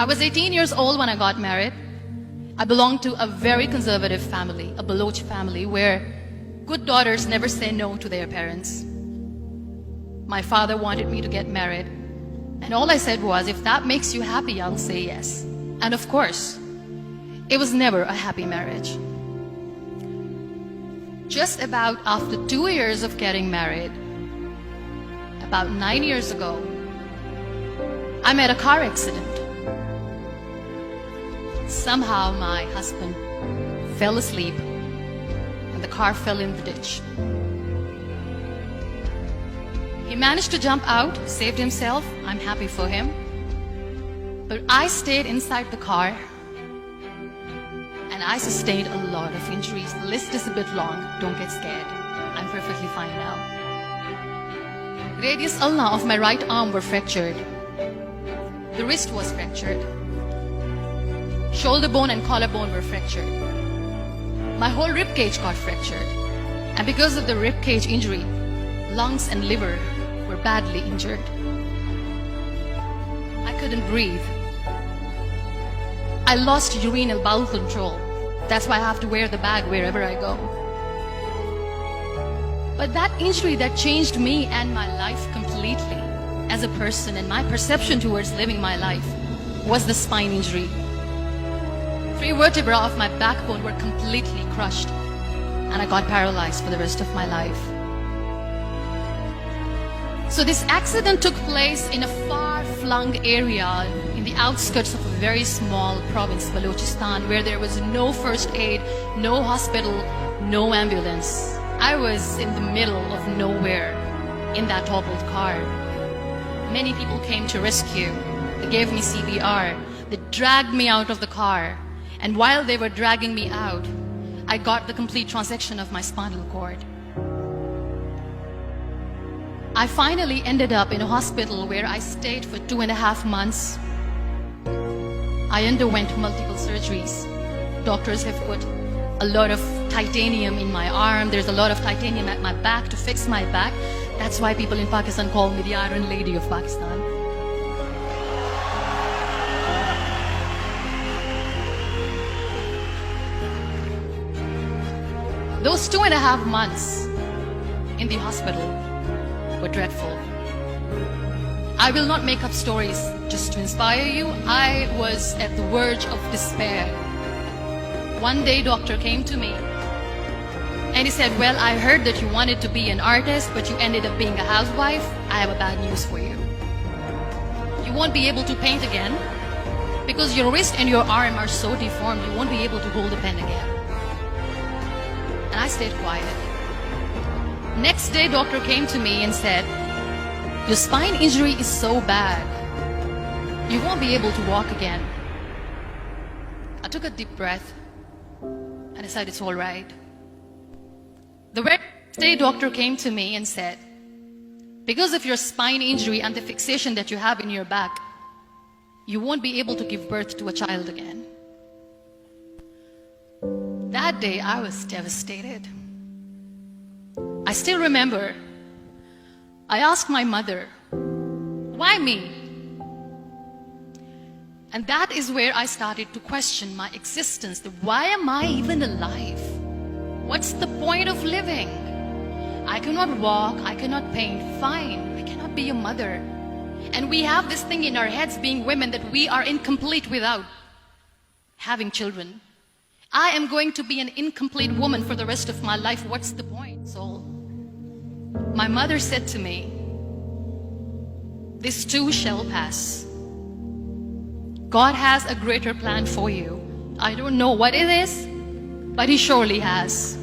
I was 18 years old when I got married. I belonged to a very conservative family, a Baloch family, where good daughters never say no to their parents. My father wanted me to get married, and all I said was, if that makes you happy, I'll say yes. And of course, it was never a happy marriage. Just about after 2 years of getting married, about 9 years ago, I met a car accident. Somehow my husband fell asleep and the car fell in the ditch. He managed to jump out, saved himself. I'm happy for him. But I stayed inside the car and I sustained a lot of injuries. The list is a bit long. Don't get scared. I'm perfectly fine now. Radius ulna of my right arm were fractured. The wrist was fractured. Shoulder bone and collarbone were fractured. My whole rib cage got fractured. And because of the rib cage injury, lungs and liver were badly injured. I couldn't breathe. I lost urinary bowel control. That's why I have to wear the bag wherever I go. But that injury that changed me and my life completely as a person and my perception towards living my life was the spine injury. 3 vertebrae of my backbone were completely crushed and I got paralyzed for the rest of my life. So this accident took place in a far-flung area in the outskirts of a very small province, Balochistan, where there was no first aid, no hospital, no ambulance. I was in the middle of nowhere in that toppled car. Many people came to rescue. They gave me CPR. They dragged me out of the car. And while they were dragging me out, I got the complete transection of my spinal cord. I finally ended up in a hospital where I stayed for 2.5 months. I underwent multiple surgeries. Doctors have put a lot of titanium in my arm. There's a lot of titanium at my back to fix my back. That's why people in Pakistan call me the Iron Lady of Pakistan. Those 2.5 months in the hospital were dreadful. I will not make up stories just to inspire you. I was at the verge of despair. One day, doctor came to me and he said, well, I heard that you wanted to be an artist, but you ended up being a housewife. I have a bad news for you. You won't be able to paint again because your wrist and your arm are so deformed, you won't be able to hold a pen again. And I stayed quiet. Next day, doctor came to me and said, your spine injury is so bad, you won't be able to walk again. I took a deep breath and I said, it's all right. The very next day, doctor came to me and said, because of your spine injury and the fixation that you have in your back, you won't be able to give birth to a child again. That day, I was devastated. I still remember, I asked my mother, why me? And that is where I started to question my existence. Why am I even alive? What's the point of living? I cannot walk, I cannot paint, fine, I cannot be a mother. And we have this thing in our heads, being women, that we are incomplete without having children. I am going to be an incomplete woman for the rest of my life. What's the point? So my mother said to me, this too shall pass. God has a greater plan for you. I don't know what it is, but He surely has.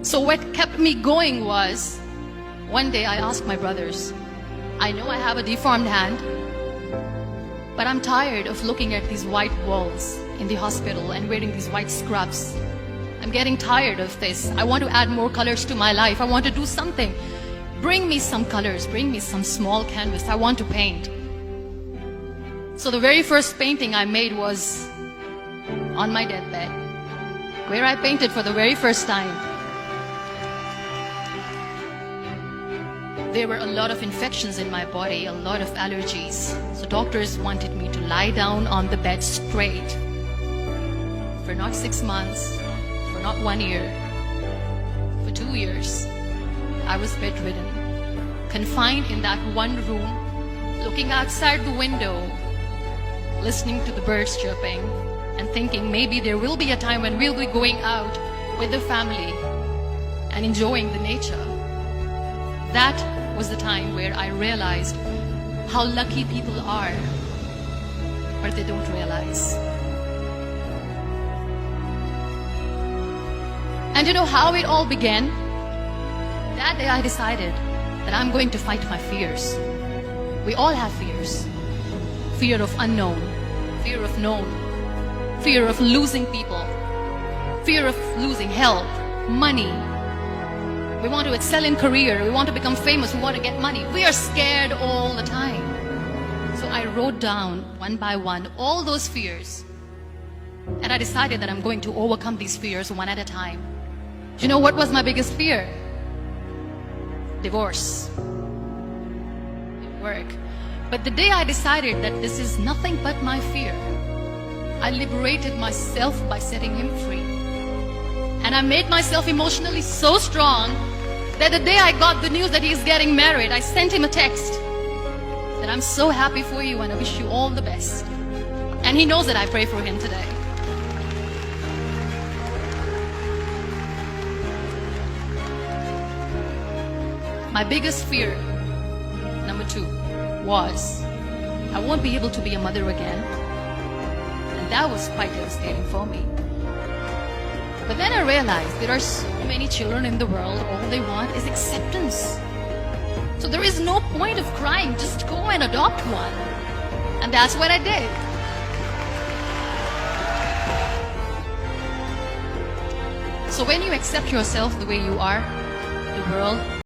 So what kept me going was, one day I asked my brothers, I know I have a deformed hand, but I'm tired of looking at these white walls in the hospital and wearing these white scrubs. I'm getting tired of this. I want to add more colors to my life. I want to do something. Bring me some colors, bring me some small canvas. I want to paint. So the very first painting I made was on my deathbed, where I painted for the very first time. There were a lot of infections in my body, a lot of allergies. So doctors wanted me to lie down on the bed straight for not 6 months, for not 1 year, for 2 years. I was bedridden, confined in that one room, looking outside the window, listening to the birds chirping, and thinking maybe there will be a time when we'll be going out with the family and enjoying the nature. That was the time where I realized how lucky people are, but they don't realize. And you know how it all began? That day I decided that I'm going to fight my fears. We all have fears. Fear of unknown, fear of known, fear of losing people, fear of losing health, money. We want to excel in career, we want to become famous, we want to get money. We are scared all the time. So I wrote down one by one all those fears. And I decided that I'm going to overcome these fears one at a time. Do you know what was my biggest fear? Divorce. Didn't work. But the day I decided that this is nothing but my fear, I liberated myself by setting him free. And I made myself emotionally so strong that the day I got the news that he's getting married, I sent him a text that I'm so happy for you and I wish you all the best. And he knows that I pray for him today. My biggest fear, number 2, was I won't be able to be a mother again. And that was quite devastating for me. But then I realized there are so many children in the world, all they want is acceptance. So there is no point of crying, just go and adopt one. And that's what I did. So when you accept yourself the way you are, the world